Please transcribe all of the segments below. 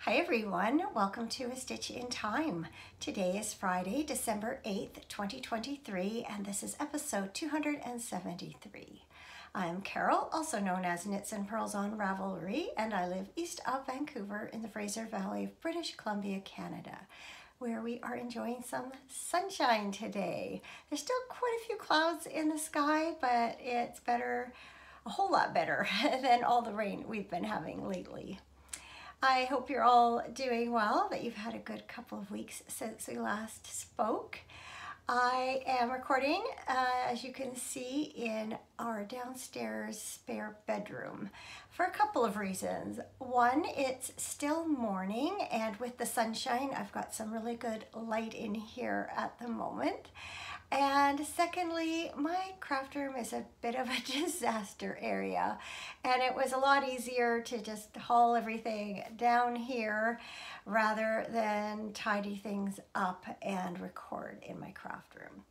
Hi everyone, welcome to A Stitch in Time. Today is Friday, December 8th, 2023, and this is episode 273. I'm Carol, also known as Knits and Pearls on Ravelry, and I live east of Vancouver in the Fraser Valley of British Columbia, Canada, where we are enjoying some sunshine today. There's still quite a few clouds in the sky, but it's better, a whole lot better than all the rain we've been having lately. I hope you're all doing well, that you've had a good couple of weeks since we last spoke. I am recording, as you can see, in our downstairs spare bedroom for a couple of reasons. One, it's still morning, and with the sunshine, I've got some really good light in here at the moment. And secondly, my craft room is a bit of a disaster area, and it was a lot easier to just haul everything down here rather than tidy things up and record in my craft room.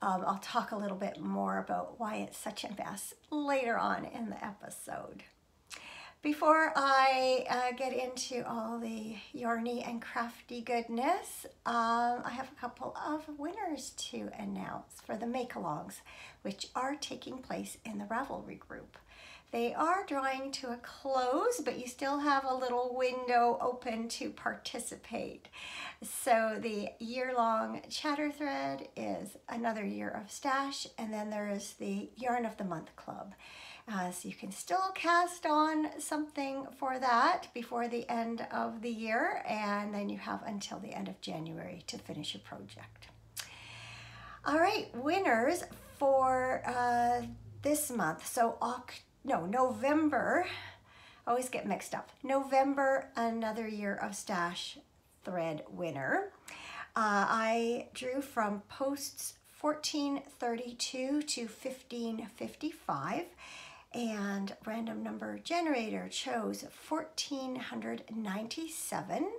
I'll talk a little bit more about why it's such a mess later on in the episode. Before I get into all the yarny and crafty goodness, I have a couple of winners to announce for the make-alongs, which are taking place in the Ravelry group. They are drawing to a close, but you still have a little window open to participate. So the year-long chatter thread is another year of stash, and then there is the Yarn of the Month Club. So you can still cast on something for that before the end of the year, and then you have until the end of January to finish your project. All right, winners for this month. So November, I always get mixed up. November, another year of stash thread winner. I drew from posts 1432 to 1555. And random number generator chose 1497.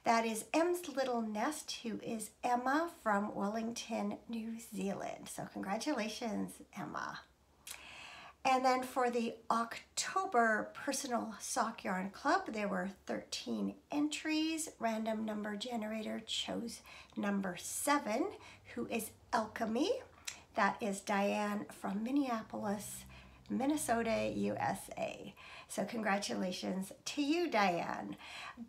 That is M's Little Nest, who is Emma from Wellington, New Zealand. So congratulations, Emma. And then for the October Personal Sock Yarn Club, there were 13 entries. Random number generator chose number 7, who is Alchemy. That is Diane from Minneapolis, Minnesota, USA. So congratulations to you, Diane.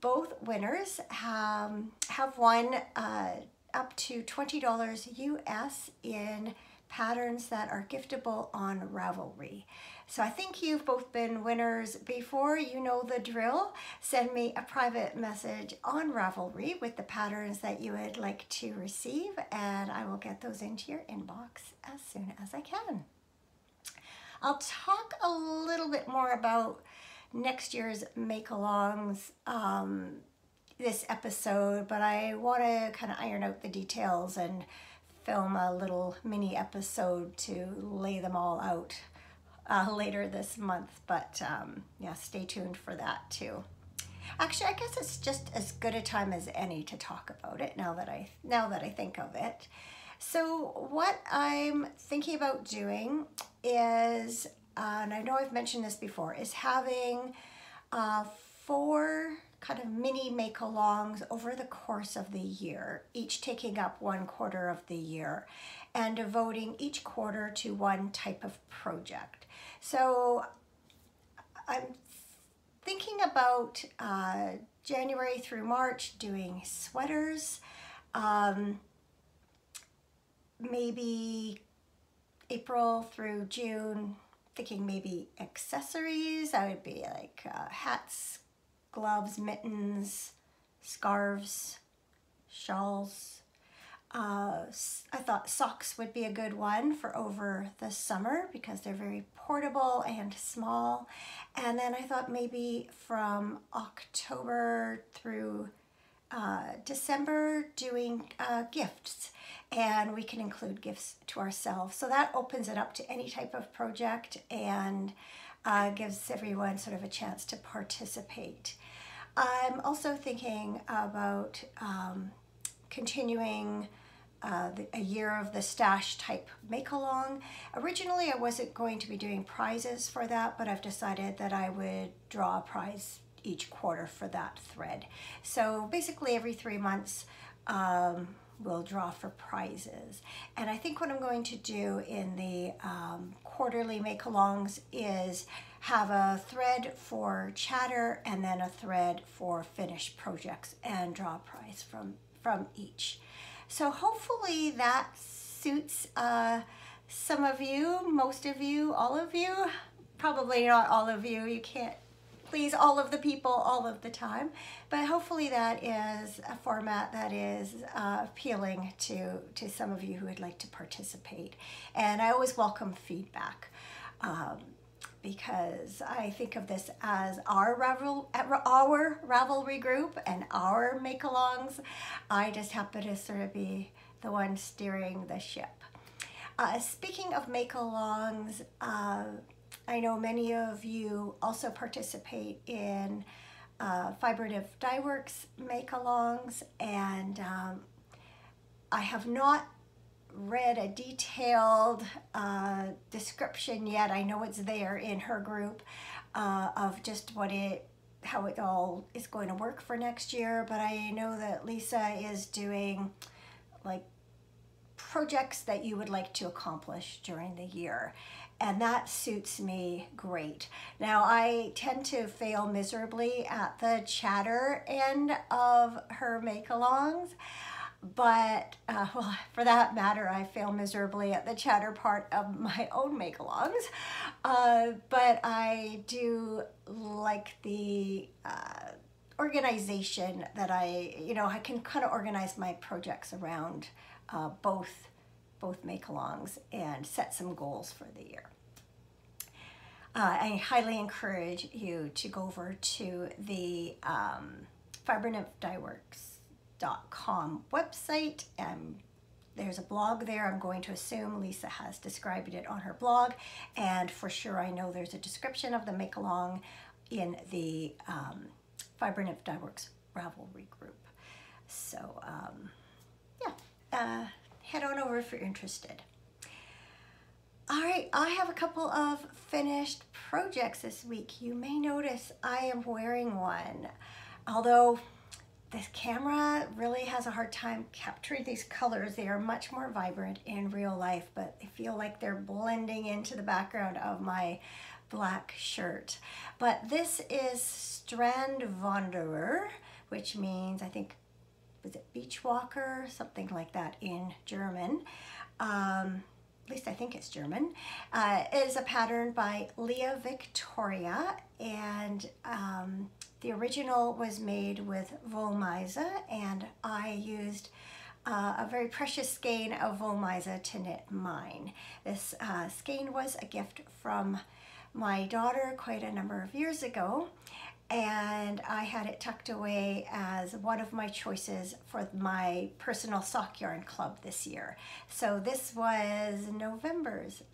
Both winners have won up to $20 US in patterns that are giftable on Ravelry. So I think you've both been winners before. You know the drill. Send me a private message on Ravelry with the patterns that you would like to receive, and I will get those into your inbox as soon as I can. I'll talk a little bit more about next year's make-alongs this episode, but I want to kind of iron out the details and film a little mini episode to lay them all out later this month. But yeah, stay tuned for that too. Actually, I guess it's just as good a time as any to talk about it now that I think of it. So what I'm thinking about doing is, and I know I've mentioned this before, is having 4 kind of mini make-alongs over the course of the year, each taking up 1/4 of the year, and devoting each quarter to one type of project. So I'm thinking about January through March doing sweaters, maybe April through June, thinking maybe accessories. That would be like hats, gloves, mittens, scarves, shawls. I thought socks would be a good one for over the summer because they're very portable and small. And then I thought maybe from October through December doing gifts, and we can include gifts to ourselves. So that opens it up to any type of project and gives everyone sort of a chance to participate. I'm also thinking about continuing a year of the stash type make-along. Originally, I wasn't going to be doing prizes for that, but I've decided that I would draw a prize each quarter for that thread. So basically every 3 months, we'll draw for prizes. And I think what I'm going to do in the quarterly make-alongs is have a thread for chatter and then a thread for finished projects and draw a prize from each. So hopefully that suits some of you, most of you, all of you. Probably not all of you. You can't please all of the people all of the time, but hopefully that is a format that is appealing to some of you who would like to participate. And I always welcome feedback because I think of this as our Ravelry group and our make-alongs. I just happen to sort of be the one steering the ship. Speaking of make-alongs, I know many of you also participate in Fibernative Dye Works make-alongs, and I have not read a detailed description yet. I know it's there in her group of just how it all is going to work for next year, but I know that Lisa is doing like projects that you would like to accomplish during the year. And that suits me great. Now, I tend to fail miserably at the chatter end of her make-alongs, but well, for that matter, I fail miserably at the chatter part of my own make-alongs. But I do like the organization that I can kind of organize my projects around both make-alongs and set some goals for the year. I highly encourage you to go over to the fibernymphdyworks.com website. There's a blog there. I'm going to assume Lisa has described it on her blog, and for sure I know there's a description of the make-along in the Fibernymph Dye Works Ravelry group. So yeah, head on over if you're interested. All right, I have a couple of finished projects this week. You may notice I am wearing one, although this camera really has a hard time capturing these colors. They are much more vibrant in real life, but they feel like they're blending into the background of my black shirt. But this is Strandwanderer, which means, I think, was it beach walker, something like that in German. At least I think it's German. It is a pattern by Leah Victoria, and the original was made with Wollmeise, and I used a very precious skein of Wollmeise to knit mine. This skein was a gift from my daughter quite a number of years ago, and I had it tucked away as one of my choices for my personal sock yarn club this year. So this was November's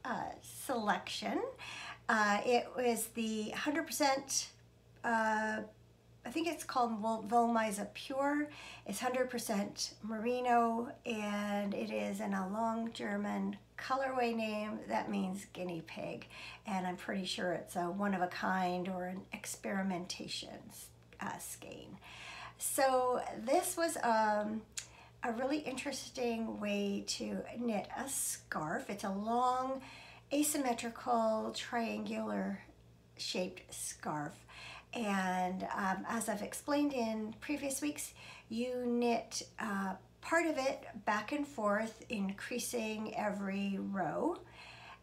selection. It was the 100%, I think it's called Wollmeise Pure. It's 100% merino, and it is in a long German colorway name that means guinea pig, and I'm pretty sure it's a one-of-a-kind or an experimentation skein. So this was a really interesting way to knit a scarf. It's a long asymmetrical triangular shaped scarf, and as I've explained in previous weeks, you knit part of it back and forth, increasing every row,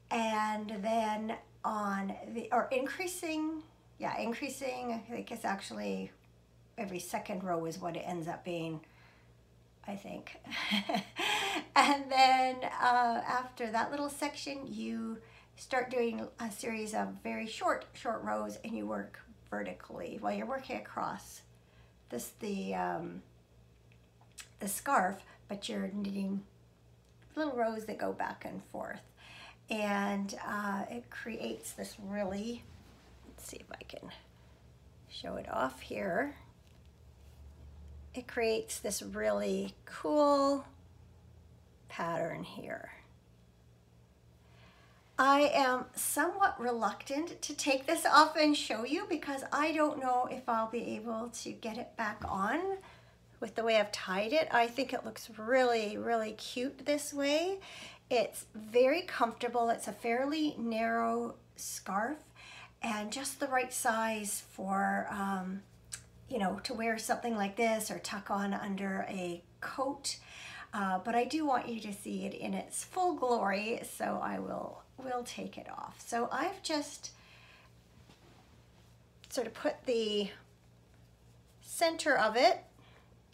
and then increasing, I think it's actually every second row is what it ends up being, I think. And then after that little section, you start doing a series of very short rows, and you work vertically while you're working across the scarf, but you're knitting little rows that go back and forth, and it creates this really, let's see if I can show it off here. It creates this really cool pattern here. I am somewhat reluctant to take this off and show you because I don't know if I'll be able to get it back on with the way I've tied it. I think it looks really, really cute this way. It's very comfortable. It's a fairly narrow scarf and just the right size for, you know, to wear something like this or tuck on under a coat. But I do want you to see it in its full glory, so I will take it off. So I've just sort of put the center of it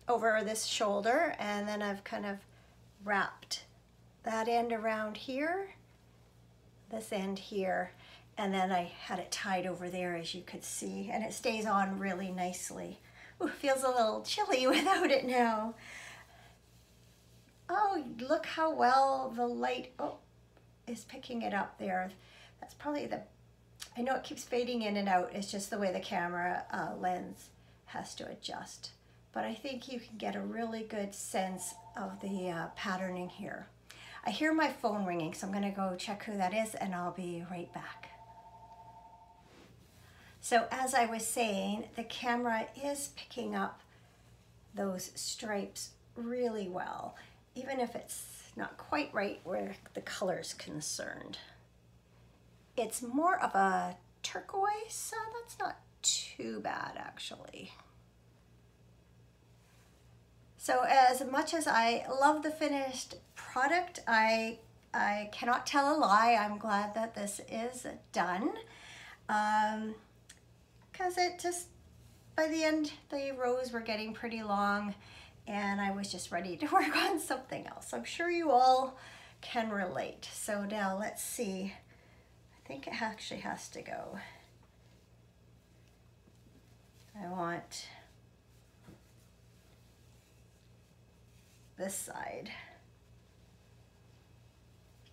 over this shoulder, and then I've kind of wrapped that end around here, this end here, and then I had it tied over there, as you could see, and it stays on really nicely. Ooh, feels a little chilly without it now. Oh, look how well the light is picking it up there. That's probably I know it keeps fading in and out. It's just the way the camera lens has to adjust. But I think you can get a really good sense of the patterning here. I hear my phone ringing, so I'm gonna go check who that is and I'll be right back. So as I was saying, the camera is picking up those stripes really well, even if it's not quite right where the color's concerned. It's more of a turquoise, so that's not too bad actually. So as much as I love the finished product, I cannot tell a lie. I'm glad that this is done. Because it just, by the end, the rows were getting pretty long and I was just ready to work on something else. I'm sure you all can relate. So now let's see. I think it actually has to go. I want this side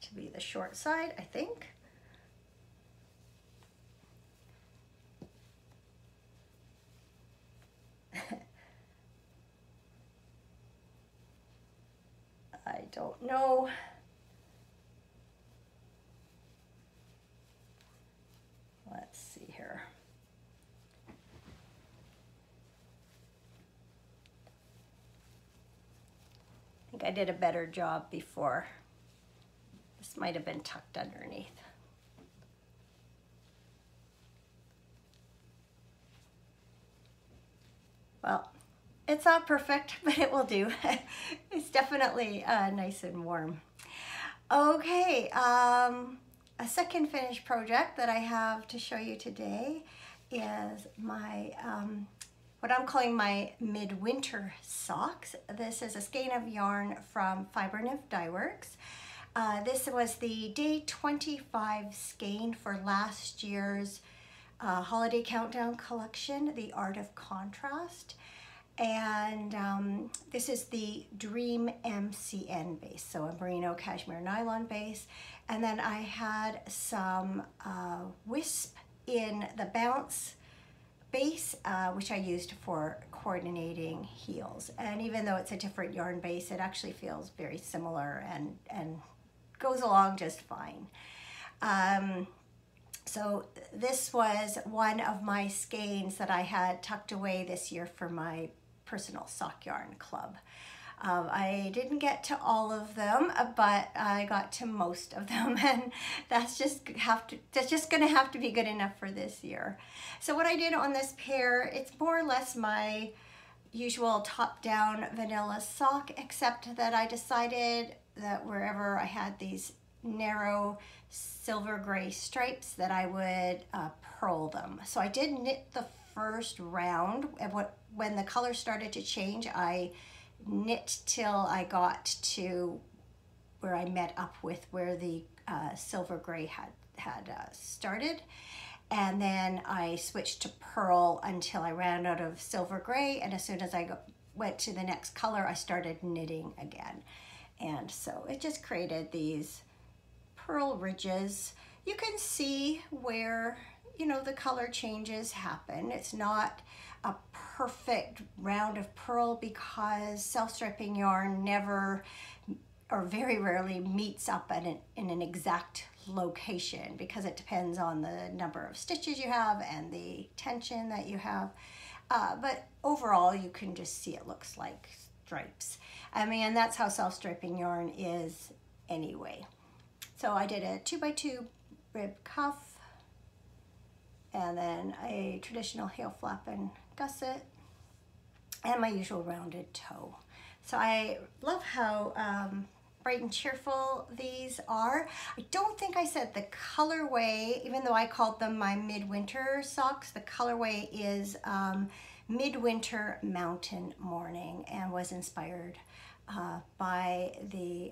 to be the short side, I think. I don't know. Let's see here. I think I did a better job before. This might have been tucked underneath. Well, it's not perfect, but it will do. It's definitely nice and warm. Okay, a second finished project that I have to show you today is my, what I'm calling my midwinter socks. This is a skein of yarn from Fiber Nymph Dye Works. This was the day 25 skein for last year's holiday countdown collection, The Art of Contrast. And this is the Dream MCN base, so a merino cashmere nylon base. And then I had some wisp in the bounce base, which I used for coordinating heels. And even though it's a different yarn base, it actually feels very similar and goes along just fine. So this was one of my skeins that I had tucked away this year for my personal sock yarn club. I didn't get to all of them, but I got to most of them, and that's just gonna have to be good enough for this year. So what I did on this pair, it's more or less my usual top-down vanilla sock, except that I decided that wherever I had these narrow silver gray stripes that I would purl them. So I did knit the first round, and when the color started to change, I knit till I got to where I met up with where the silver gray had started, and then I switched to purl until I ran out of silver gray, and as soon as I went to the next color, I started knitting again. And so it just created these purl ridges. You can see where, you know, the color changes happen. It's not a perfect round of purl because self-striping yarn never or very rarely meets up in an exact location because it depends on the number of stitches you have and the tension that you have. But overall, you can just see it looks like stripes. I mean, that's how self-striping yarn is anyway. So I did a 2x2 rib cuff and then a traditional heel flap and gusset and my usual rounded toe. So I love how bright and cheerful these are. I don't think I said the colorway, even though I called them my midwinter socks, the colorway is Midwinter Mountain Morning and was inspired by the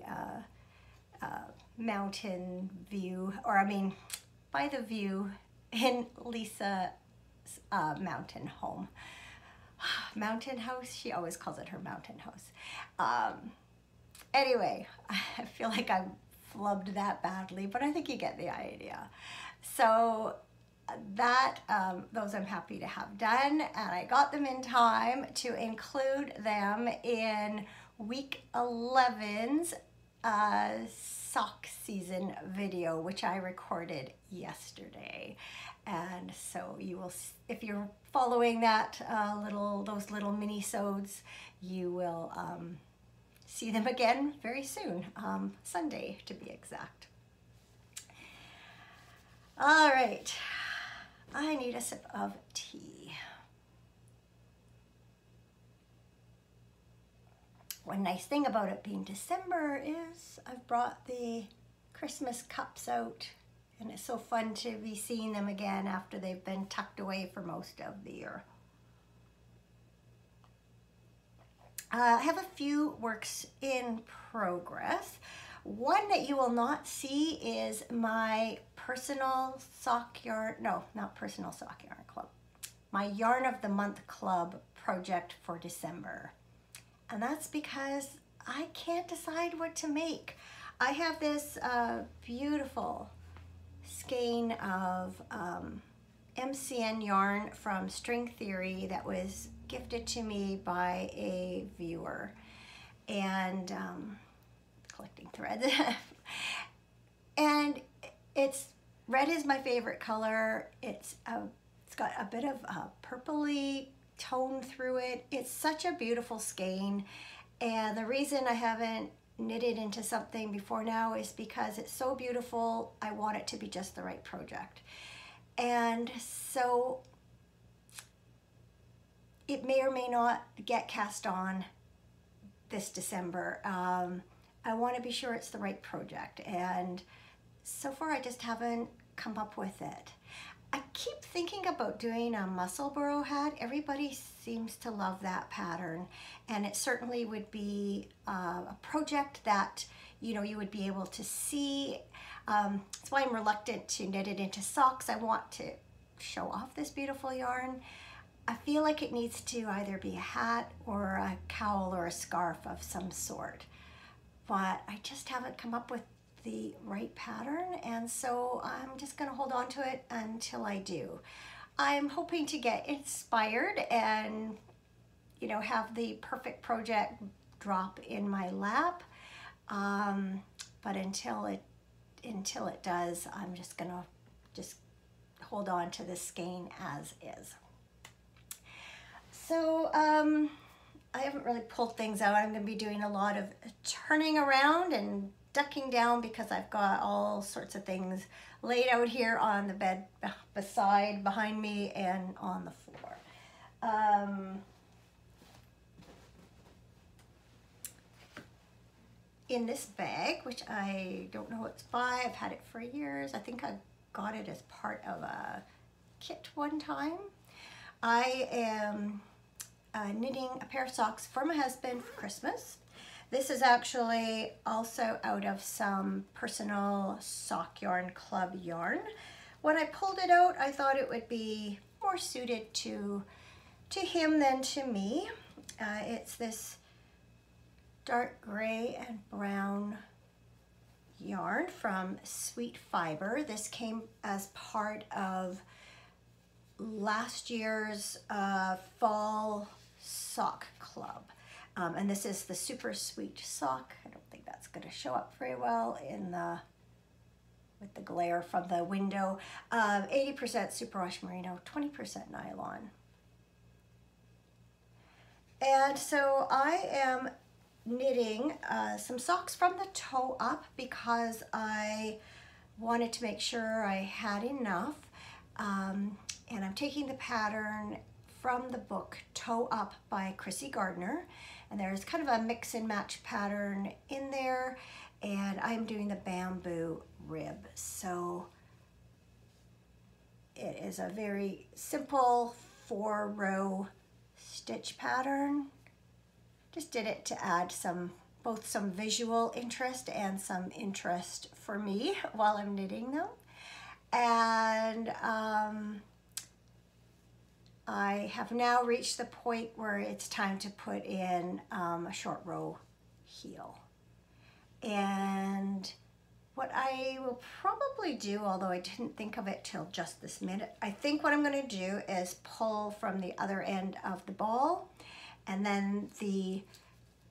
mountain view, or I mean, by the view in Lisa's mountain home. Mountain house, she always calls it her mountain house. Anyway, I feel like I flubbed that badly, but I think you get the idea. So that those I'm happy to have done, and I got them in time to include them in week 11's sock season video, which I recorded yesterday. And so you will, if you're following that those little mini-sodes, you will see them again very soon, Sunday to be exact. All right, I need a sip of tea. One nice thing about it being December is I've brought the Christmas cups out, and it's so fun to be seeing them again after they've been tucked away for most of the year. I have a few works in progress. One that you will not see is my personal sock yarn, no, not personal sock yarn club, my Yarn of the Month Club project for December. And that's because I can't decide what to make. I have this beautiful skein of MCN yarn from String Theory that was gifted to me by a viewer, and collecting threads. And red is my favorite color. It's got a bit of a purpley tone through it. It's such a beautiful skein, and the reason I haven't knitted into something before now is because it's so beautiful. I want it to be just the right project, and so it may or may not get cast on this December. I want to be sure it's the right project, and so far I just haven't come up with it. I keep thinking about doing a Musselburgh hat. Everybody seems to love that pattern, and it certainly would be a project that, you know, you would be able to see. That's why I'm reluctant to knit it into socks. I want to show off this beautiful yarn. I feel like it needs to either be a hat or a cowl or a scarf of some sort, but I just haven't come up with the right pattern, and so I'm just going to hold on to it until I do. I'm hoping to get inspired and, you know, have the perfect project drop in my lap, but until it does, I'm just gonna hold on to this skein as is. So I haven't really pulled things out. I'm going to be doing a lot of turning around and ducking down because I've got all sorts of things laid out here on the bed behind me and on the floor. In this bag, which I don't know what it's by, I've had it for years. I think I got it as part of a kit one time. I am knitting a pair of socks for my husband for Christmas. This is actually also out of some personal sock yarn club yarn. When I pulled it out, I thought it would be more suited to him than to me. It's this dark gray and brown yarn from Sweet Fiber. This came as part of last year's fall sock club. And this is the Super Sweet sock. I don't think that's going to show up very well in the with the glare from the window. 80% superwash merino, 20% nylon. And so I am knitting some socks from the toe up because I wanted to make sure I had enough. And I'm taking the pattern from the book Toe Up by Chrissy Gardner. And there's kind of a mix and match pattern in there. And I'm doing the bamboo rib. So it is a very simple 4-row stitch pattern. Just did it to add both some visual interest and some interest for me while I'm knitting them. And I have now reached the point where it's time to put in a short row heel. And what I will probably do, although I didn't think of it till just this minute, I think what I'm going to do is pull from the other end of the ball, and then the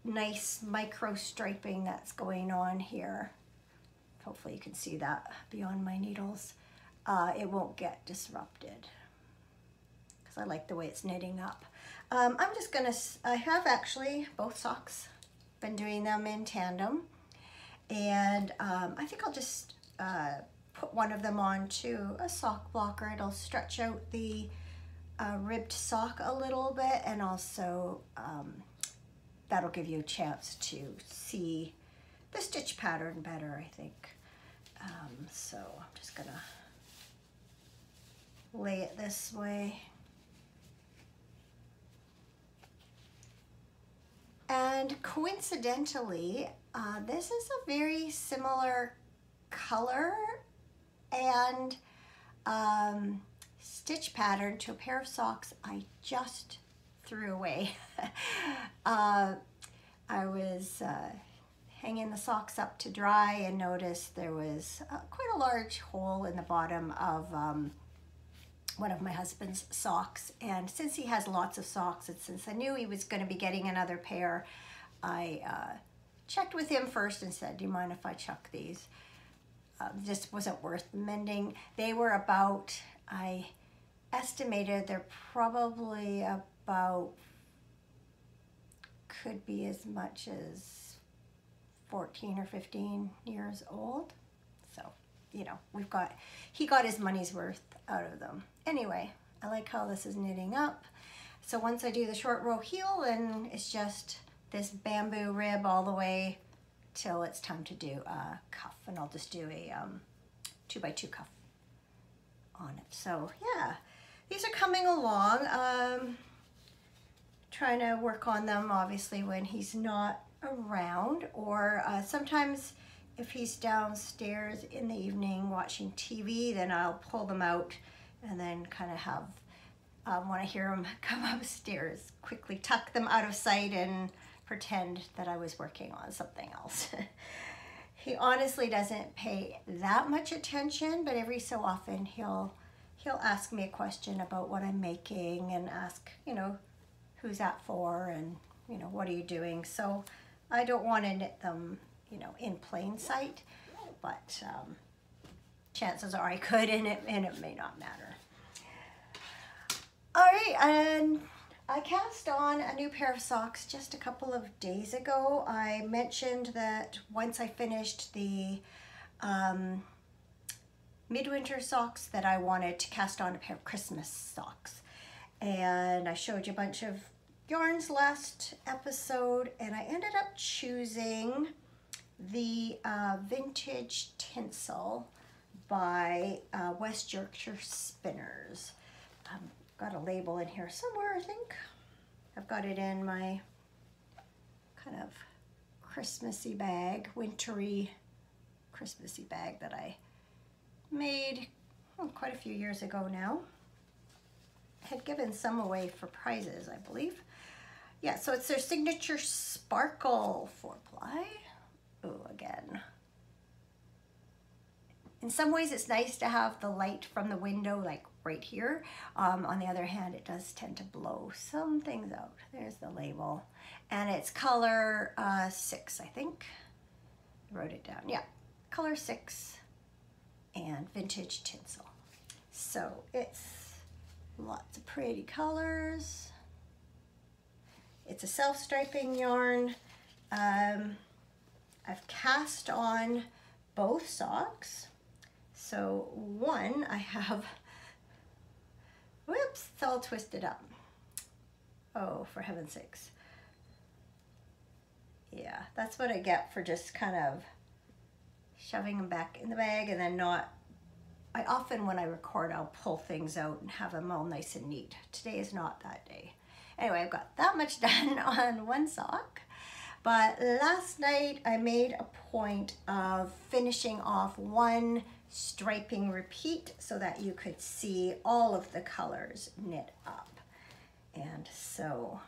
nice micro striping that's going on here, hopefully you can see that beyond my needles, it won't get disrupted because I like the way it's knitting up. I'm just gonna, I have actually both socks, been doing them in tandem, and I think I'll just put one of them onto a sock blocker. It'll stretch out the ribbed sock a little bit, and also that'll give you a chance to see the stitch pattern better, I think. So I'm just gonna lay it this way. And coincidentally, this is a very similar color and stitch pattern to a pair of socks I just threw away. I was hanging the socks up to dry and noticed there was quite a large hole in the bottom of one of my husband's socks. And since he has lots of socks, and since I knew he was going to be getting another pair, I checked with him first and said, do you mind if I chuck these? This wasn't worth mending. They were about, I estimated they're probably about, could be as much as 14 or 15 years old. So, you know, he got his money's worth out of them. Anyway, I like how this is knitting up. So once I do the short row heel, then it's just this bamboo rib all the way till it's time to do a cuff. And I'll just do a 2x2 cuff on it. So yeah, these are coming along. Trying to work on them obviously when he's not around, or sometimes if he's downstairs in the evening watching TV, then I'll pull them out and then kind of have, when I hear him come upstairs, quickly tuck them out of sight and pretend that I was working on something else. He honestly doesn't pay that much attention, but every so often he'll ask me a question about what I'm making and ask, you know, who's that for, and, you know, what are you doing? So I don't want to knit them, you know, in plain sight, but chances are I could, and it may not matter. All right, and I cast on a new pair of socks just a couple of days ago. I mentioned that once I finished the midwinter socks that I wanted to cast on a pair of Christmas socks. And I showed you a bunch of yarns last episode, and I ended up choosing the Vintage Tinsel by West Yorkshire Spinners. Got a label in here somewhere, I think. I've got it in my kind of Christmassy bag, wintry Christmassy bag that I made quite a few years ago now. Had given some away for prizes, I believe. Yeah, so it's their signature sparkle 4-ply. Oh, again. In some ways, it's nice to have the light from the window, like right here. On the other hand, it does tend to blow some things out. There's the label. And it's color 6, I think. I wrote it down. Yeah, color 6. and vintage tinsel. So it's lots of pretty colors. It's a self-striping yarn. I've cast on both socks. So one I have, whoops, it's all twisted up. Oh, for heaven's sakes. Yeah, that's what I get for just kind of shoving them back in the bag and then not, I often when I record I'll pull things out and have them all nice and neat. Today is not that day. Anyway, I've got that much done on one sock. But last night I made a point of finishing off one striping repeat so that you could see all of the colors knit up. And so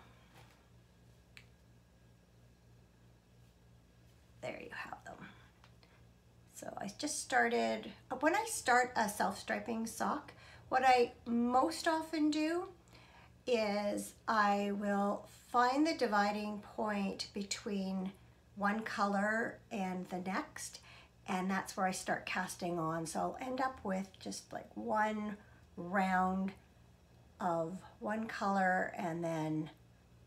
there you have them. So I just started, when I start a self-striping sock, what I most often do is I will find the dividing point between one color and the next, and that's where I start casting on. So I'll end up with just like one round of one color and then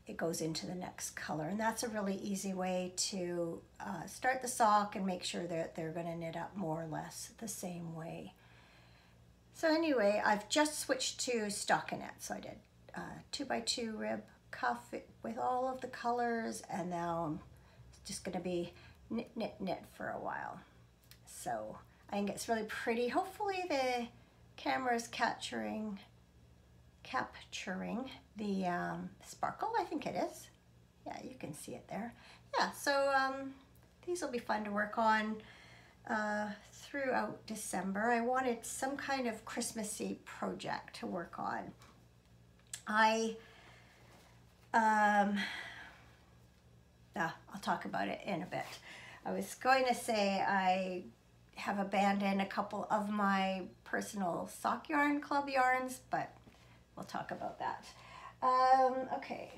it goes into the next color. And that's a really easy way to start the sock and make sure that they're going to knit up more or less the same way. So anyway, I've just switched to stockinette. So I did 2x2 rib cuff with all of the colors, and now I'm just going to be knit, knit, knit for a while. So I think it's really pretty. Hopefully the camera is capturing the sparkle. I think it is. Yeah, you can see it there. Yeah, so these will be fun to work on throughout December. I wanted some kind of Christmassy project to work on. I'll talk about it in a bit. I was going to say I have abandoned a couple of my personal sock yarn club yarns, but we'll talk about that. Okay.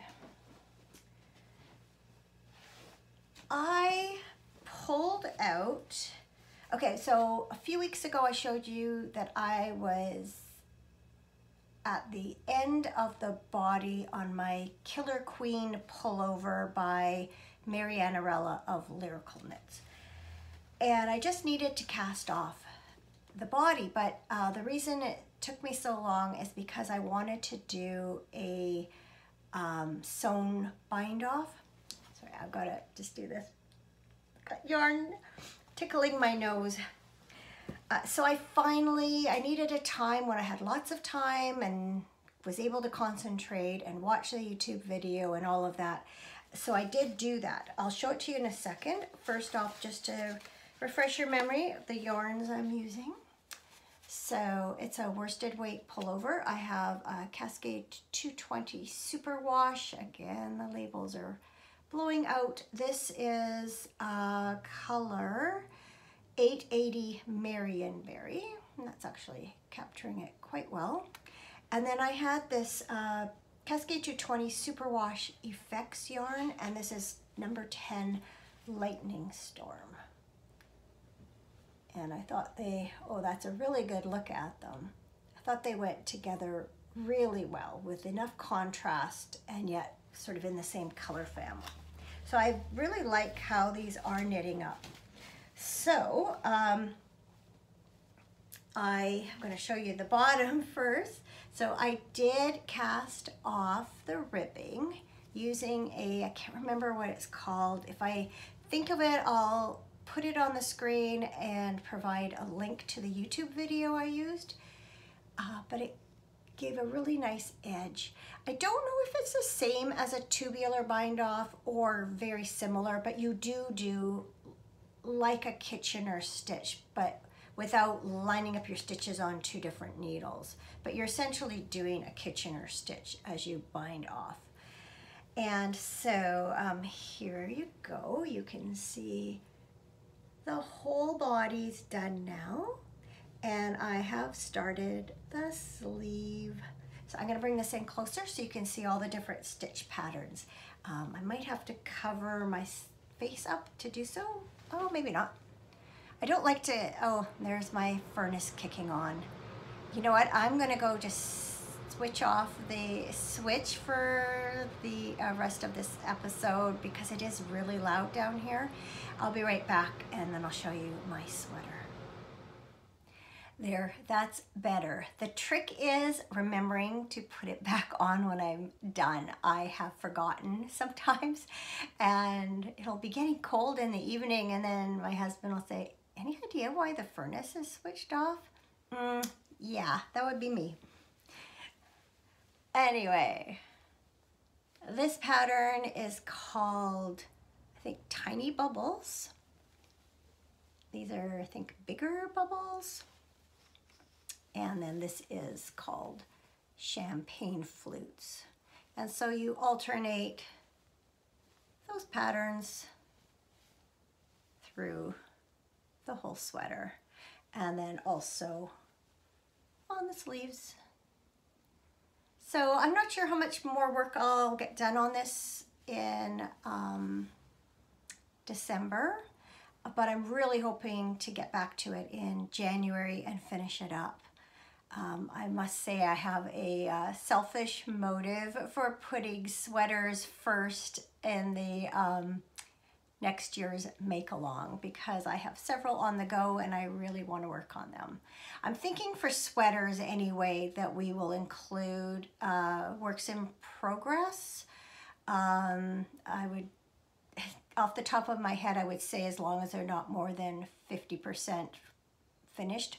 I pulled out, okay, so a few weeks ago I showed you that I was at the end of the body on my Killer Queen pullover by Mary Annarella of Lyrical Knits. And I just needed to cast off the body, but the reason it took me so long is because I wanted to do a sewn bind off. Sorry, I've got to just do this. Got yarn tickling my nose. So I needed a time when I had lots of time and was able to concentrate and watch the YouTube video and all of that. So I did do that. I'll show it to you in a second. First off, just to refresh your memory of the yarns I'm using. So it's a worsted weight pullover. I have a Cascade 220 Superwash. Again, the labels are blowing out. This is color 880 Marionberry. And that's actually capturing it quite well. And then I had this Cascade 220 Superwash Effects yarn, and this is number 10 Lightning Storm. And I thought that's a really good look at them. I thought they went together really well with enough contrast and yet sort of in the same color family. So I really like how these are knitting up. So I'm going to show you the bottom first. So I did cast off the ribbing using I can't remember what it's called. If I think of it, I'll put it on the screen and provide a link to the YouTube video I used. But it gave a really nice edge. I don't know if it's the same as a tubular bind off or very similar, but you do like a Kitchener stitch, but without lining up your stitches on two different needles. But you're essentially doing a Kitchener stitch as you bind off. And so here you go. You can see the whole body's done now. And I have started the sleeve. So I'm going to bring this in closer so you can see all the different stitch patterns. I might have to cover my face up to do so. Oh, maybe not. I don't like to, oh, there's my furnace kicking on. You know what, I'm gonna go just switch off the switch for the rest of this episode because it is really loud down here. I'll be right back and then I'll show you my sweater. There, that's better. The trick is remembering to put it back on when I'm done. I have forgotten sometimes, and it'll be getting cold in the evening, and then my husband will say, any idea why the furnace is switched off? Yeah, that would be me. Anyway, this pattern is called, I think, Tiny Bubbles. These are, I think, bigger bubbles. And then this is called Champagne Flutes. And so you alternate those patterns through the whole sweater. And then also on the sleeves. So I'm not sure how much more work I'll get done on this in December, but I'm really hoping to get back to it in January and finish it up. I must say I have a selfish motive for putting sweaters first in the next year's make-along because I have several on the go and I really want to work on them. I'm thinking for sweaters anyway that we will include works in progress. I would, off the top of my head, I would say as long as they're not more than 50% finished.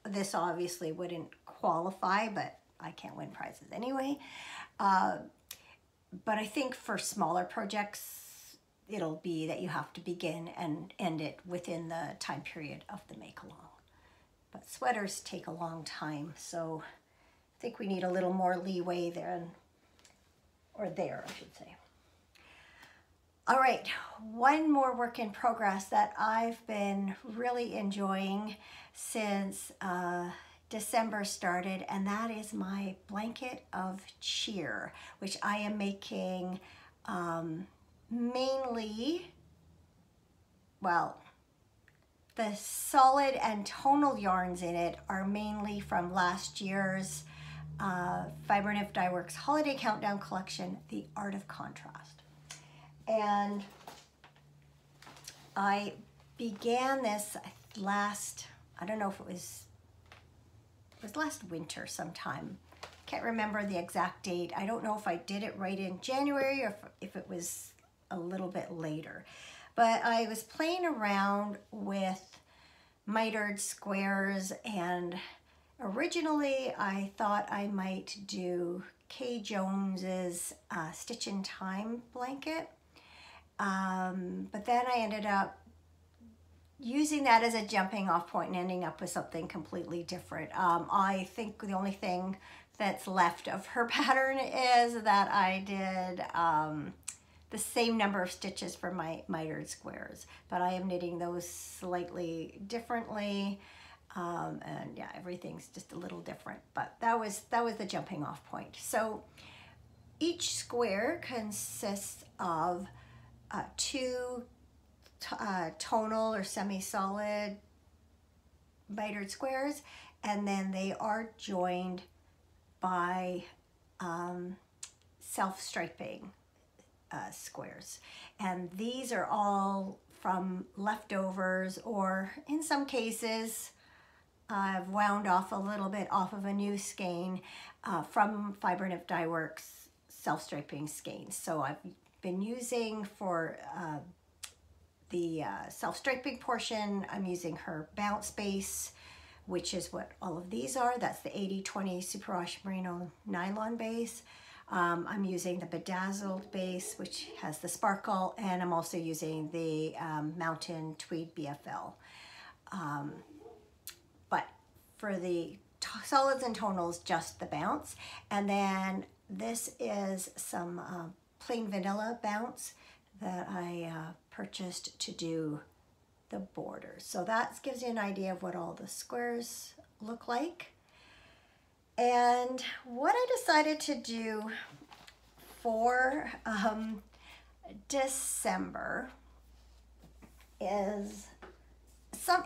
This obviously wouldn't qualify, but I can't win prizes anyway. But I think for smaller projects, it'll be that you have to begin and end it within the time period of the make-along. But sweaters take a long time, so I think we need a little more leeway there, or there, I should say. All right, one more work in progress that I've been really enjoying since December started, and that is my blanket of cheer, which I am making mainly, well, the solid and tonal yarns in it are mainly from last year's Fiber Nymph Dye Works Holiday Countdown Collection, The Art of Contrast. And I began this last, I don't know if it was last winter sometime. Can't remember the exact date. I don't know if I did it right in January or if it was a little bit later. But I was playing around with mitered squares, and originally I thought I might do Kay Jones's Stitch in Time blanket. But then I ended up using that as a jumping off point and ending up with something completely different. I think the only thing that's left of her pattern is that I did the same number of stitches for my mitered squares, but I am knitting those slightly differently. And yeah, everything's just a little different, but that was the jumping off point. So each square consists of two tonal or semi-solid mitered squares, and then they are joined by self-striping squares. And these are all from leftovers, or in some cases I've wound off a little bit off of a new skein from Fiber Nymph Dye Works self-striping skeins. So I've been using for the self-striping portion, I'm using her bounce base, which is what all of these are. That's the 80/20 Superwash Merino nylon base. I'm using the bedazzled base, which has the sparkle, and I'm also using the Mountain Tweed BFL. But for the solids and tonals, just the bounce. And then this is some plain vanilla bounce that I purchased to do the borders. So that gives you an idea of what all the squares look like. And what I decided to do for December is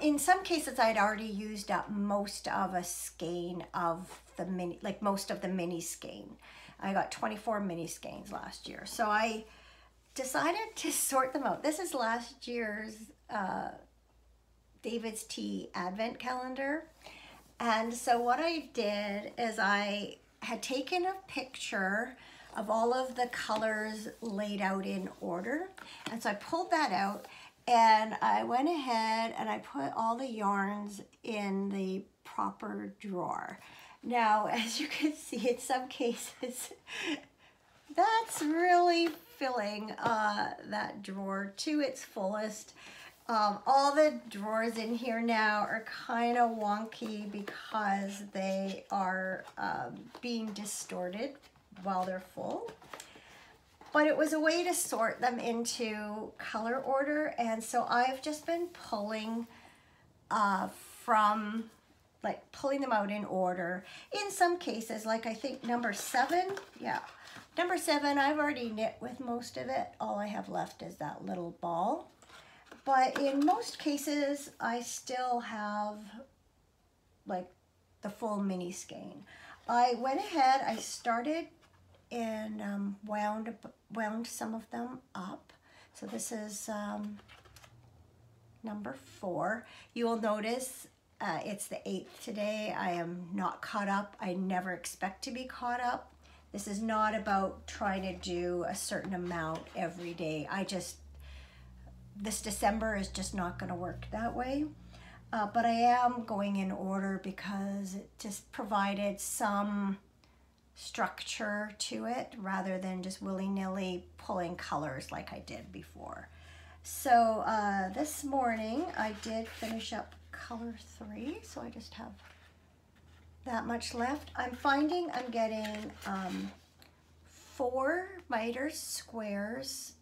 in some cases I'd already used up most of a skein of the mini, like most of the mini skein. I got 24 mini skeins last year. So I decided to sort them out. This is last year's David's Tea Advent calendar. And so what I did is I had taken a picture of all of the colors laid out in order. And so I pulled that out and I went ahead and I put all the yarns in the proper drawer. Now, as you can see, in some cases, that's really filling that drawer to its fullest. All the drawers in here now are kind of wonky because they are being distorted while they're full. But it was a way to sort them into color order, and so I've just been pulling pulling them out in order. In some cases, like I think number 7, yeah. Number 7, I've already knit with most of it. All I have left is that little ball. But in most cases, I still have like the full mini skein. I went ahead, I started and wound some of them up. So this is number 4. You will notice it's the 8th today. I am not caught up. I never expect to be caught up. This is not about trying to do a certain amount every day. This December is just not going to work that way. But I am going in order because it just provided some structure to it rather than just willy-nilly pulling colors like I did before. So this morning I did finish up color 3, so I just have that much left. I'm finding I'm getting 4 miter squares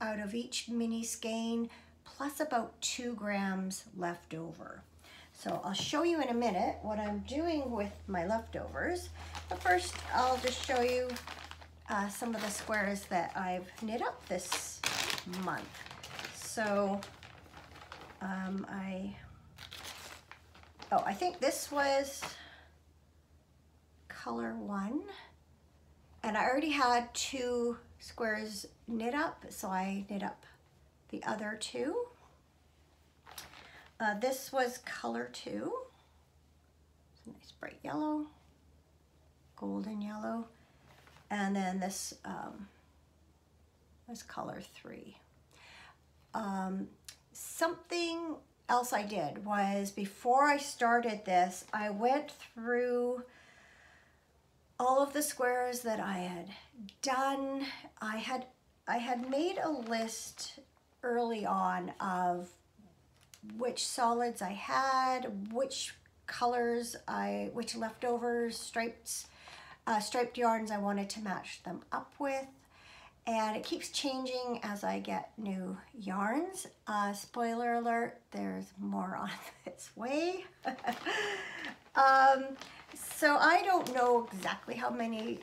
out of each mini skein, plus about 2 grams left over. So I'll show you in a minute what I'm doing with my leftovers. But first, I'll just show you some of the squares that I've knit up this month. So I think this was color 1, and I already had 2 squares knit up, so I knit up the other 2. This was color 2. It's a nice bright yellow, golden yellow, and then this was color 3. Something else I did was before I started this, I went through all of the squares that I had done. I had made a list early on of which solids I had, which colors which leftovers, striped yarns I wanted to match them up with. And it keeps changing as I get new yarns. Spoiler alert, there's more on its way. So I don't know exactly how many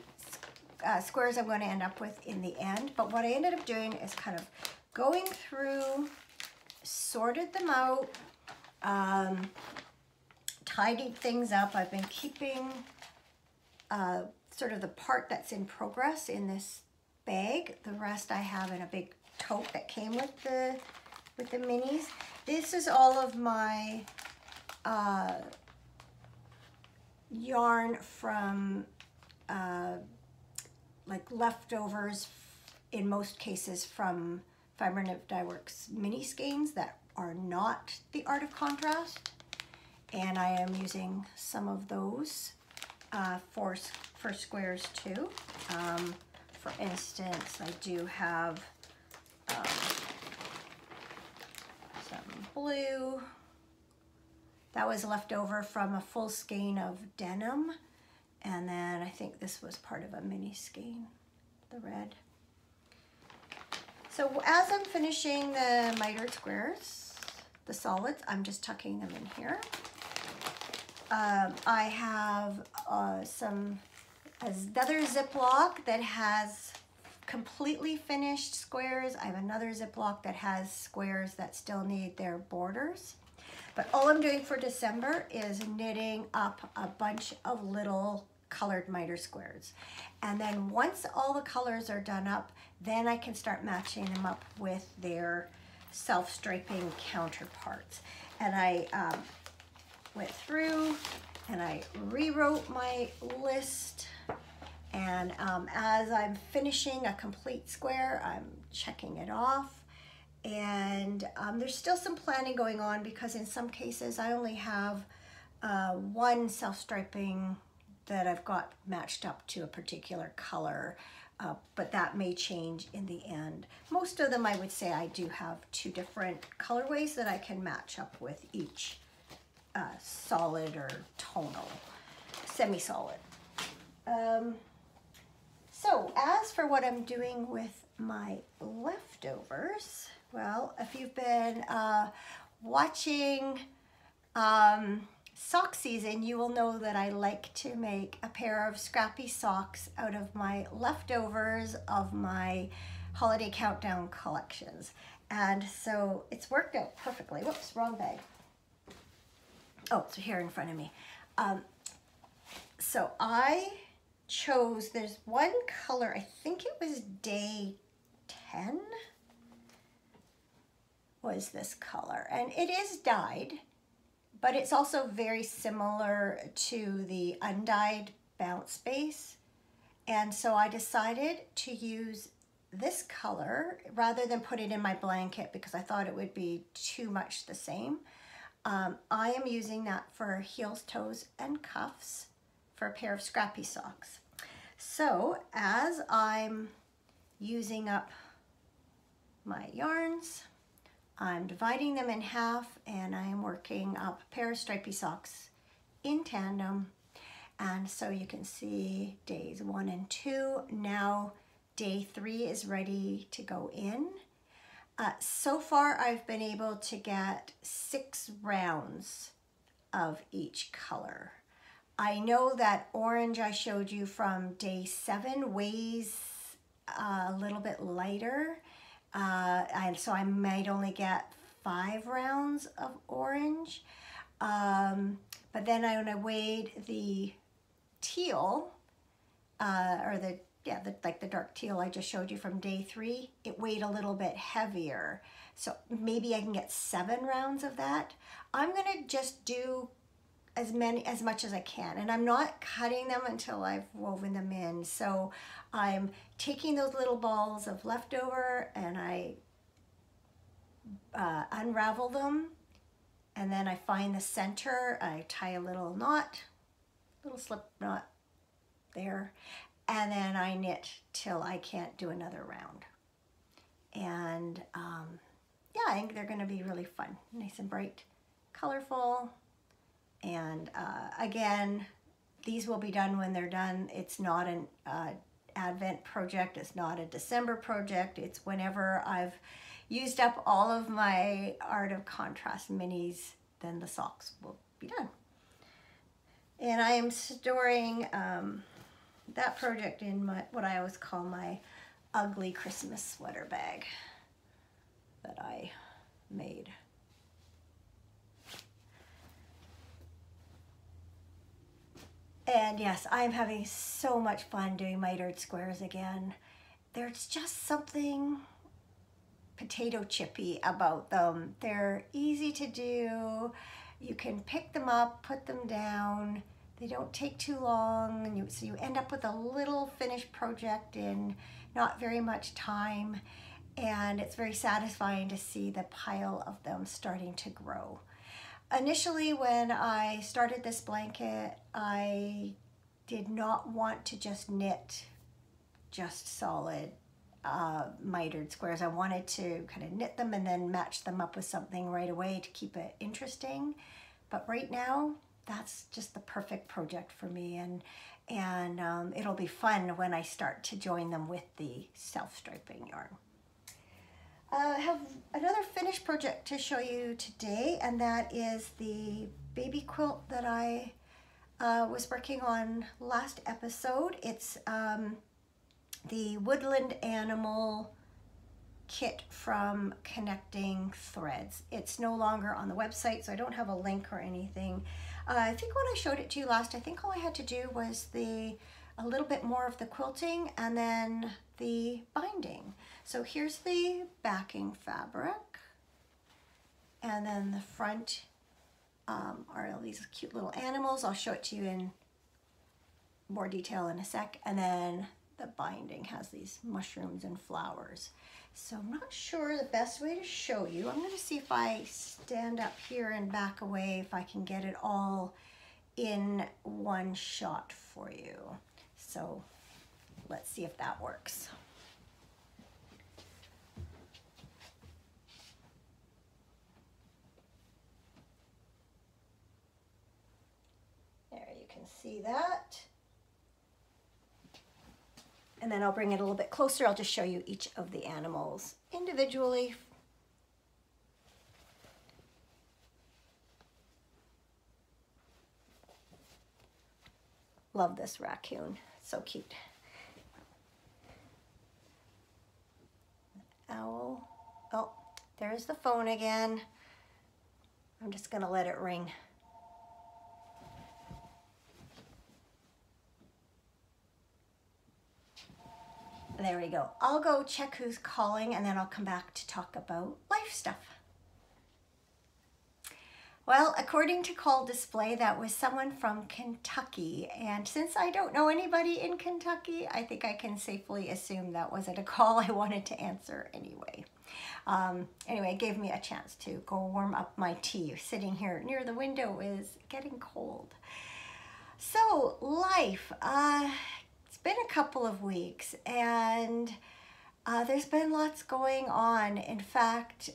squares I'm going to end up with in the end, but what I ended up doing is kind of going through, sorted them out, tidied things up. I've been keeping sort of the part that's in progress in this bag. The rest I have in a big tote that came with the minis. This is all of my yarn from like leftovers, in most cases from Fiber Knit Dye Works mini skeins that are not the Art of Contrast, and I am using some of those for squares too. For instance, I do have some blue. That was left over from a full skein of denim. And then I think this was part of a mini skein, the red. So as I'm finishing the mitered squares, the solids, I'm just tucking them in here. I have another Ziploc that has completely finished squares. I have another Ziploc that has squares that still need their borders. But all I'm doing for December is knitting up a bunch of little colored miter squares. And then once all the colors are done up, then I can start matching them up with their self-striping counterparts. And I went through and I rewrote my list. And as I'm finishing a complete square, I'm checking it off. And there's still some planning going on because in some cases I only have one self-striping that I've got matched up to a particular color, but that may change in the end. Most of them I would say I do have 2 different colorways that I can match up with each solid or tonal, semi-solid. So as for what I'm doing with my leftovers, well, if you've been watching sock season, you will know that I like to make a pair of scrappy socks out of my leftovers of my holiday countdown collections. And so it's worked out perfectly. Whoops, wrong bag. Oh, it's here in front of me. So I chose, there's one color, I think it was day 10 was this color, and it is dyed, but it's also very similar to the undyed bounce base. And so I decided to use this color rather than put it in my blanket because I thought it would be too much the same. I am using that for heels, toes, and cuffs for a pair of scrappy socks. So as I'm using up my yarns, I'm dividing them in half and I am working up a pair of stripy socks in tandem. And so you can see days 1 and 2. Now day 3 is ready to go in. So far I've been able to get 6 rounds of each color. I know that orange I showed you from day 7 weighs a little bit lighter. And so I might only get 5 rounds of orange. But then when I weighed the teal, like the dark teal I just showed you from day 3, it weighed a little bit heavier. So maybe I can get 7 rounds of that. I'm gonna just do as much as I can, and I'm not cutting them until I've woven them in. So I'm taking those little balls of leftover and I unravel them, and then I find the center, I tie a little knot, little slip knot there, and then I knit till I can't do another round. And yeah, I think they're gonna be really fun, nice and bright, colorful. And again, these will be done when they're done. It's not an Advent project. It's not a December project. It's whenever I've used up all of my Art of Contrast minis, then the socks will be done. And I am storing that project in what I always call my ugly Christmas sweater bag that I made. And yes, I'm having so much fun doing mitered squares again. There's just something potato chippy about them. They're easy to do. You can pick them up, put them down. They don't take too long, and so you end up with a little finished project in not very much time. And it's very satisfying to see the pile of them starting to grow. Initially, when I started this blanket, I did not want to just knit just solid mitered squares. I wanted to kind of knit them and then match them up with something right away to keep it interesting. But right now, that's just the perfect project for me, and it'll be fun when I start to join them with the self-striping yarn. I have another finished project to show you today, and that is the baby quilt that I was working on last episode. It's the Woodland Animal kit from Connecting Threads. It's no longer on the website, so I don't have a link or anything. I think when I showed it to you last, I think all I had to do was a little bit more of the quilting and then the binding. So here's the backing fabric, and then the front are all these cute little animals. I'll show it to you in more detail in a sec. And then the binding has these mushrooms and flowers. So I'm not sure the best way to show you. I'm going to see if I stand up here and back away, if I can get it all in one shot for you. So let's see if that works. There, you can see that. And then I'll bring it a little bit closer. I'll just show you each of the animals individually. Love this raccoon, so cute. Owl. Oh, there's the phone again. I'm just gonna let it ring. There we go. I'll go check who's calling and then I'll come back to talk about life stuff. Well, according to call display, that was someone from Kentucky. And since I don't know anybody in Kentucky, I think I can safely assume that wasn't a call I wanted to answer anyway. Anyway, it gave me a chance to go warm up my tea. Sitting here near the window is getting cold. So, life. It's been a couple of weeks and there's been lots going on. In fact,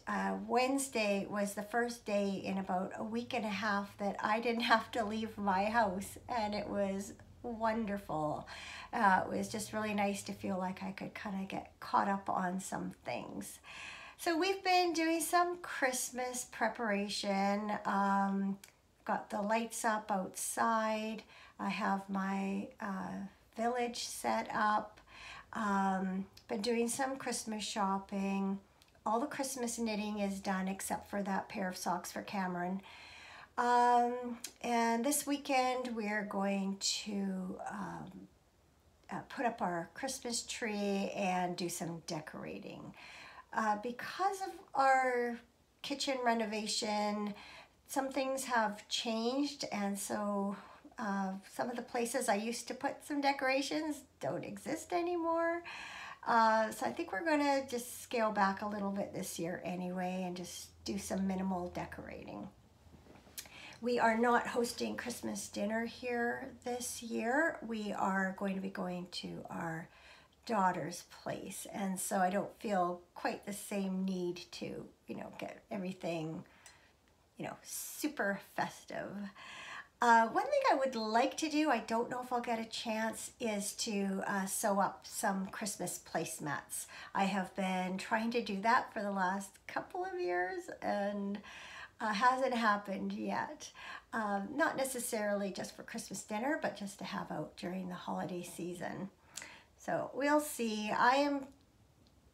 Wednesday was the first day in about a week and a half that I didn't have to leave my house, and it was wonderful. It was just really nice to feel like I could kind of get caught up on some things. So we've been doing some Christmas preparation. Got the lights up outside. I have my village set up. Been doing some Christmas shopping. All the Christmas knitting is done except for that pair of socks for Cameron. And this weekend we're going to put up our Christmas tree and do some decorating. Because of our kitchen renovation, some things have changed, and so some of the places I used to put some decorations don't exist anymore. So I think we're gonna just scale back a little bit this year anyway and just do some minimal decorating. We are not hosting Christmas dinner here this year. We are going to be going to our daughter's place, and so I don't feel quite the same need to, get everything, super festive. One thing I would like to do, I don't know if I'll get a chance, is to sew up some Christmas placemats. I have been trying to do that for the last couple of years and hasn't happened yet. Not necessarily just for Christmas dinner, but just to have out during the holiday season. So we'll see. I am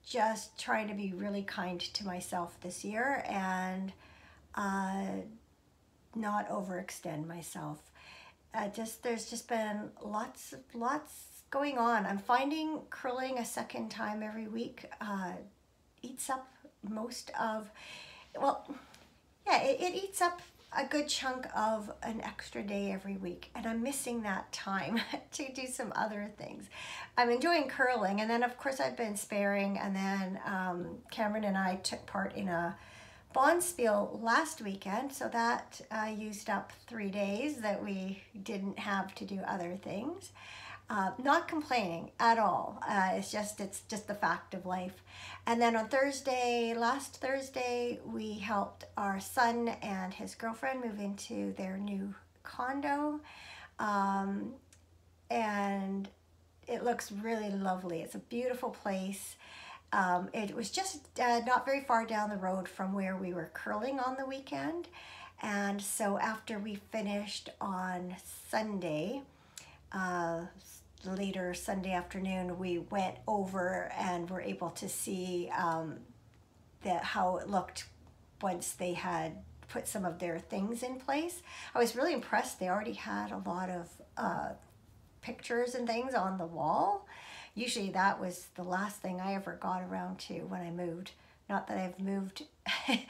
just trying to be really kind to myself this year and not overextend myself. There's just been lots going on. I'm finding curling a second time every week eats up most of, it eats up a good chunk of an extra day every week, and I'm missing that time to do some other things. I'm enjoying curling, and then of course I've been sparing, and then Cameron and I took part in a Bonspiel last weekend, so that used up 3 days that we didn't have to do other things. Not complaining at all. It's just the fact of life. And then on last Thursday, we helped our son and his girlfriend move into their new condo. And it looks really lovely. It's a beautiful place. It was just not very far down the road from where we were curling on the weekend. And so after we finished on Sunday, later Sunday afternoon, we went over and were able to see how it looked once they had put some of their things in place. I was really impressed. They already had a lot of pictures and things on the wall. Usually that was the last thing I ever got around to when I moved. Not that I've moved, I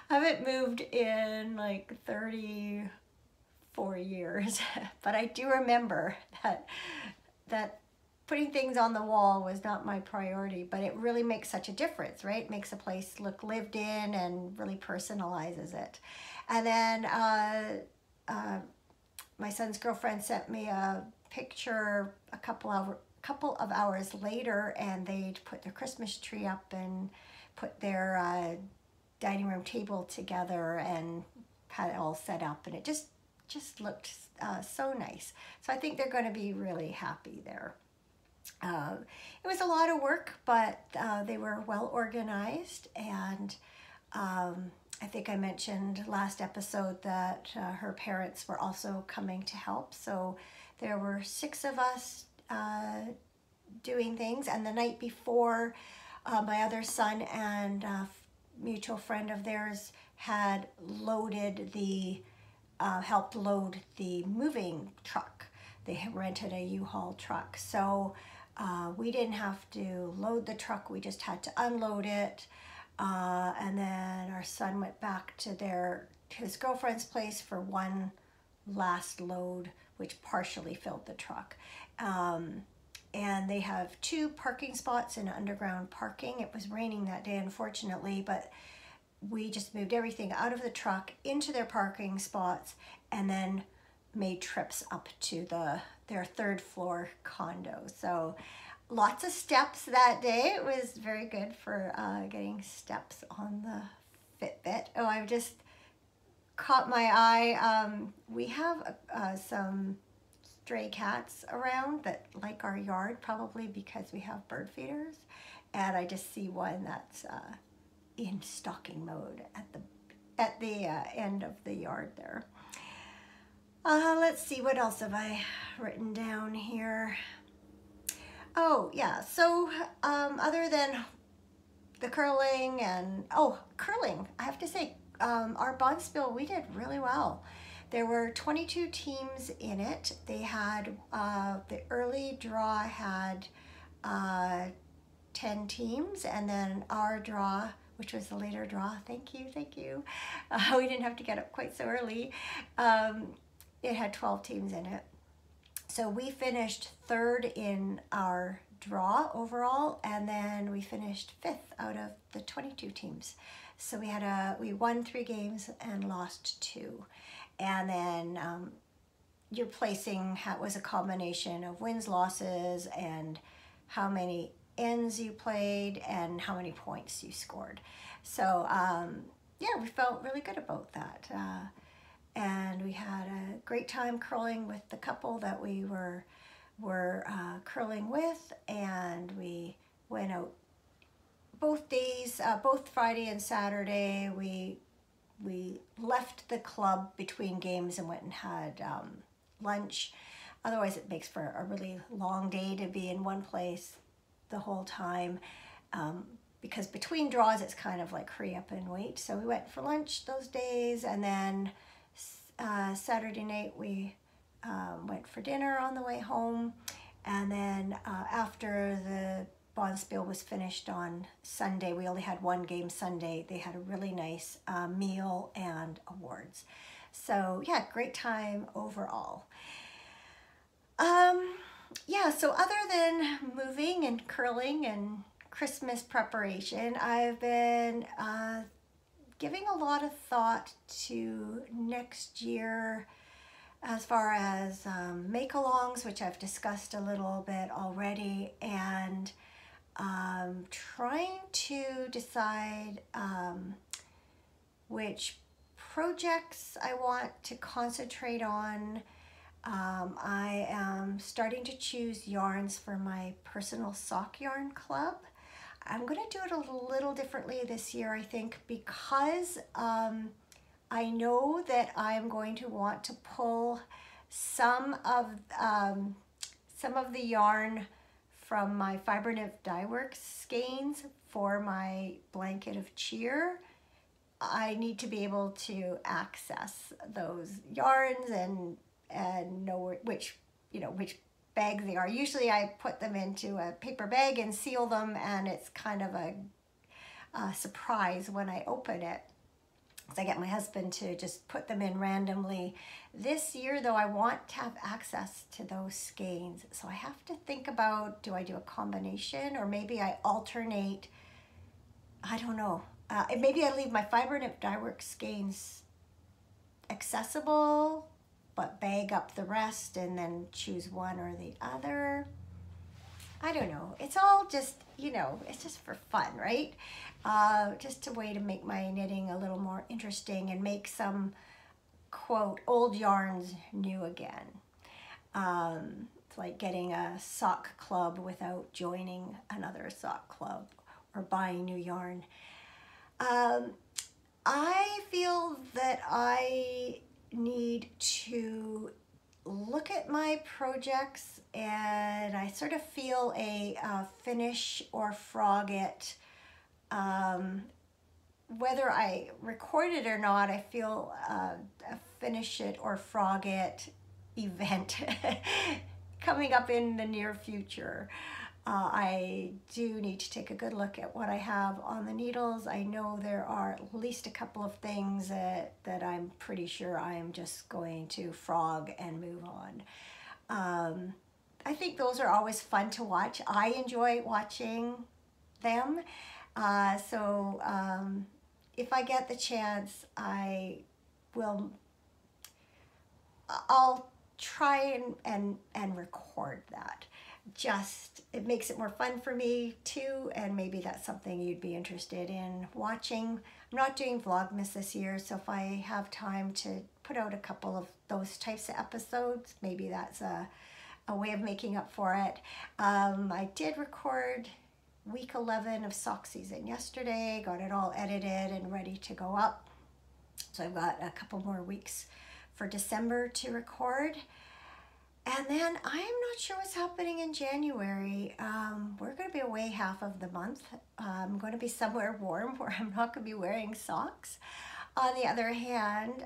haven't moved in like 34 years, but I do remember that putting things on the wall was not my priority, but it really makes such a difference, right? It makes a place look lived in and really personalizes it. And then my son's girlfriend sent me a picture a couple of hours later, and they'd put their Christmas tree up and put their dining room table together and had it all set up, and it just looked so nice. So I think they're going to be really happy there. It was a lot of work, but they were well organized, and I think I mentioned last episode that her parents were also coming to help. So there were 6 of us doing things, and the night before, my other son and a mutual friend of theirs had loaded helped load the moving truck. They had rented a U-Haul truck. So we didn't have to load the truck, we just had to unload it. And then our son went back to his girlfriend's place for one last load, which partially filled the truck. And they have 2 parking spots in underground parking. It was raining that day, unfortunately, but we just moved everything out of the truck into their parking spots and then made trips up to their 3rd floor condo. So lots of steps that day. It was very good for getting steps on the Fitbit. Oh, I've just caught my eye. We have some stray cats around that like our yard, probably because we have bird feeders, and I just see one that's in stalking mode at the end of the yard there. Let's see, what else have I written down here? Oh yeah, so other than the curling and curling, I have to say our bonspiel, we did really well. There were 22 teams in it. They had the early draw had 10 teams, and then our draw, which was the later draw, thank you, we didn't have to get up quite so early, it had 12 teams in it. So we finished 3rd in our draw overall, and then we finished 5th out of the 22 teams. So we won 3 games and lost 2. And then your placing was a combination of wins, losses, and how many ends you played and how many points you scored. So yeah, we felt really good about that. And we had a great time curling with the couple that we were curling with, and we went out both days, both Friday and Saturday. We left the club between games and went and had lunch. Otherwise it makes for a really long day to be in one place the whole time, because between draws it's kind of like hurry up and wait. So we went for lunch those days, and then Saturday night we went for dinner on the way home, and then after the bonspiel was finished on Sunday, we only had 1 game Sunday, they had a really nice meal and awards. So yeah, great time overall. Yeah, so other than moving and curling and Christmas preparation, I've been giving a lot of thought to next year as far as make-alongs, which I've discussed a little bit already, and trying to decide which projects I want to concentrate on. I am starting to choose yarns for my personal sock yarn club. I'm going to do it a little differently this year, I think, because I know that I'm going to want to pull some of some of the yarn from my Fiber Nymph Dyeworks skeins for my blanket of cheer. I need to be able to access those yarns and know which bags they are. Usually I put them into a paper bag and seal them, and it's kind of a surprise when I open it. So I get my husband to just put them in randomly. This year though, I want to have access to those skeins. So I have to think about, do I do a combination, or maybe I alternate? I don't know. Maybe I leave my Fiber Nymph Dyeworks skeins accessible, but bag up the rest and then choose one or the other. I don't know. It's all just, it's just for fun, right? Just a way to make my knitting a little more interesting and make some, quote, old yarns new again. It's like getting a sock club without joining another sock club or buying new yarn. I feel that I need to look at my projects, and I sort of feel a finish or frog it. Whether I record it or not, I feel a finish it or frog it event coming up in the near future. I do need to take a good look at what I have on the needles. I know there are at least a couple of things that I'm pretty sure I am just going to frog and move on. I think those are always fun to watch. I enjoy watching them. So if I get the chance, I'll try and record that. Just, it makes it more fun for me too, and maybe that's something you'd be interested in watching. I'm not doing Vlogmas this year, so if I have time to put out a couple of those types of episodes, maybe that's a way of making up for it. I did record week 11 of sock season yesterday, got it all edited and ready to go up. So I've got a couple more weeks for December to record. And then I am not sure what's happening in January. We're going to be away half of the month. I'm going to be somewhere warm where I'm not going to be wearing socks. On the other hand,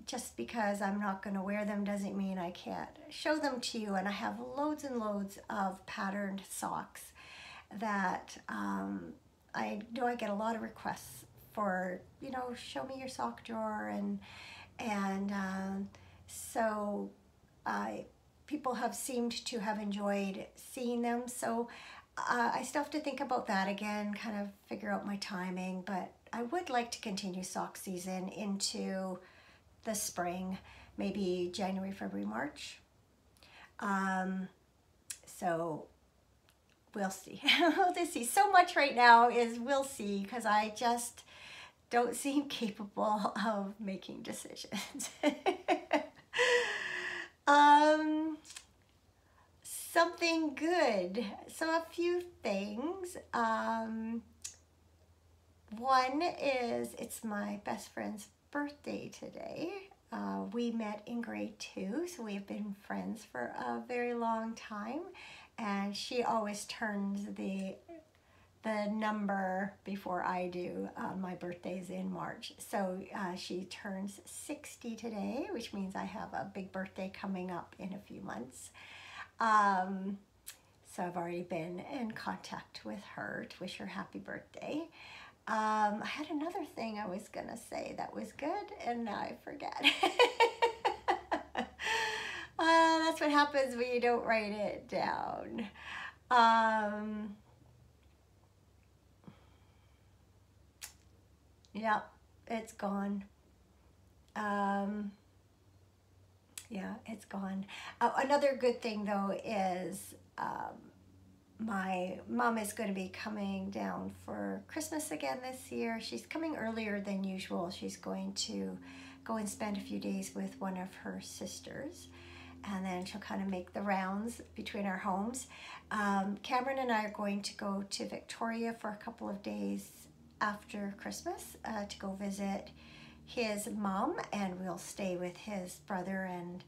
just because I'm not going to wear them doesn't mean I can't show them to you. And I have loads and loads of patterned socks that I know I get a lot of requests for, show me your sock drawer. And so people have seemed to have enjoyed seeing them. So I still have to think about that again, kind of figure out my timing, but I would like to continue sock season into the spring, maybe January, February, March. So we'll see. We'll see. So much right now is we'll see, because I just don't seem capable of making decisions. Something good. So a few things. One is it's my best friend's birthday today. We met in grade 2, so we've been friends for a very long time, and she always turns the number before I do. My birthday's in March, so she turns 60 today, which means I have a big birthday coming up in a few months. So I've already been in contact with her to wish her happy birthday. I had another thing I was gonna say that was good, and now I forget. That's what happens when you don't write it down. Yeah, it's gone. Yeah, it's gone. Another good thing though is my mom is going to be coming down for Christmas again this year. She's coming earlier than usual. She's going to go and spend a few days with one of her sisters, and then she'll kind of make the rounds between our homes. Cameron and I are going to go to Victoria for a couple of days after Christmas to go visit his mom, and we'll stay with his brother and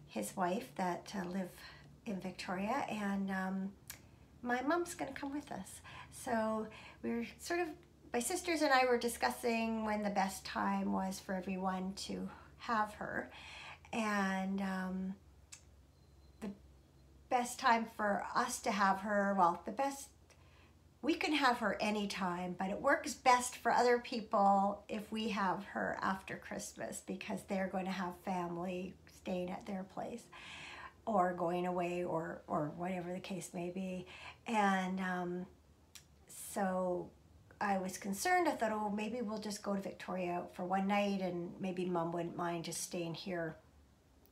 his wife that live in Victoria, and my mom's going to come with us. So we're sort of, my sisters and I were discussing when the best time was for everyone to have her, and the best time for us to have her, well, the best, we can have her anytime, but it works best for other people if we have her after Christmas, because they're going to have family staying at their place or going away, or whatever the case may be. And so I was concerned. I thought, oh, maybe we'll just go to Victoria for one night, and maybe Mom wouldn't mind just staying here,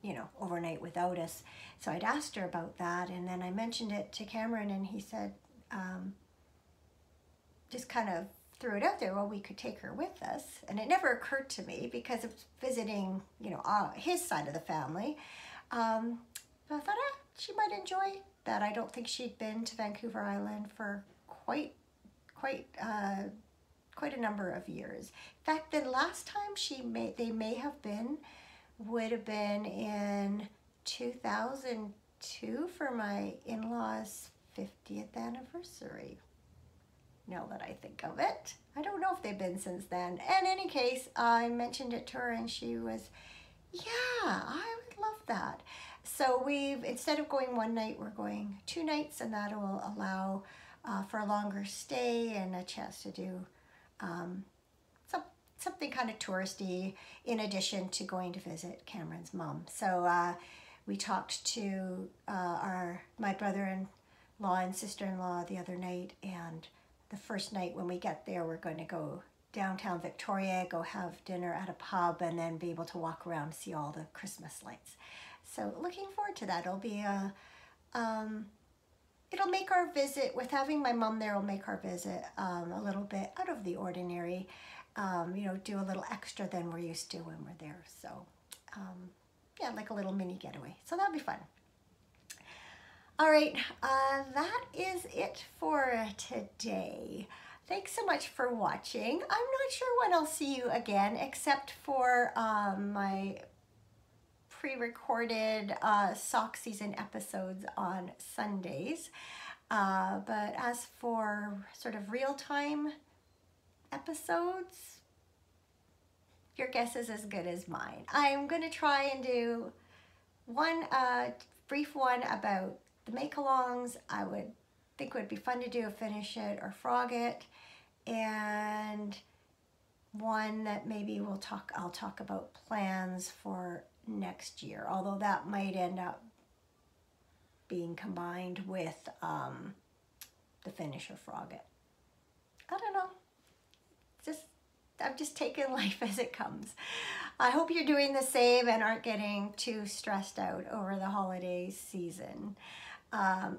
you know, overnight without us. So I'd asked her about that, and then I mentioned it to Cameron, and he said, just kind of threw it out there, well, we could take her with us. And it never occurred to me, because of visiting, you know, his side of the family. But I thought, she might enjoy that. I don't think she'd been to Vancouver Island for quite a number of years. In fact, the last time they may have been, would have been in 2002 for my in-laws' 50th anniversary. Now that I think of it, I don't know if they've been since then. In any case, I mentioned it to her, and she was, yeah, I would love that. So instead of going one night, we're going 2 nights, and that will allow for a longer stay and a chance to do something kind of touristy, in addition to going to visit Cameron's mom. So we talked to my brother-in-law and sister-in-law the other night, and the first night when we get there, we're going to go downtown Victoria, go have dinner at a pub, and then be able to walk around and see all the Christmas lights. So looking forward to that. It'll be it'll make our visit, with having my mom there, will make our visit a little bit out of the ordinary. You know, do a little extra than we're used to when we're there. So yeah, like a little mini getaway. So that'll be fun. All right, that is it for today. Thanks so much for watching. I'm not sure when I'll see you again, except for my pre-recorded sock season episodes on Sundays. But as for sort of real-time episodes, your guess is as good as mine. I'm going to try and do one brief one about the make-alongs. I would think would be fun to do a finish it or frog it, and one that maybe I'll talk about plans for next year, although that might end up being combined with the finish or frog it. I don't know. I'm just taking life as it comes. I hope you're doing the same and aren't getting too stressed out over the holiday season.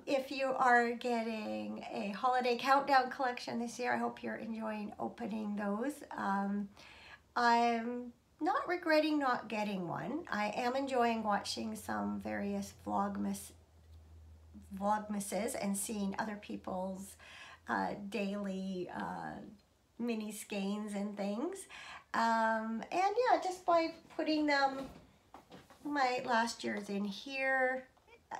If you are getting a holiday countdown collection this year, I hope you're enjoying opening those. I'm not regretting not getting one. I am enjoying watching some various vlogmases and seeing other people's daily mini skeins and things. And yeah, just by putting my last year's in here,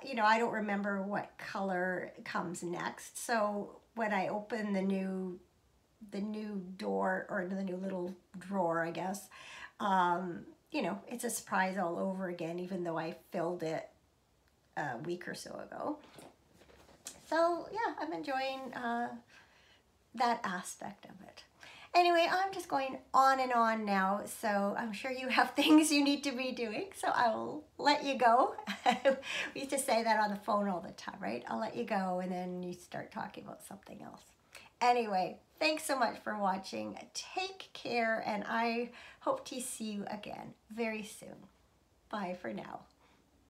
you know, I don't remember what color comes next. So when I open the new door, or the new little drawer, I guess, you know, it's a surprise all over again, even though I filled it a week or so ago. So yeah, I'm enjoying that aspect of it. Anyway, I'm just going on and on now, so I'm sure you have things you need to be doing, so I will let you go. We used to say that on the phone all the time, right? I'll let you go, and then you start talking about something else. Anyway, thanks so much for watching. Take care, and I hope to see you again very soon. Bye for now.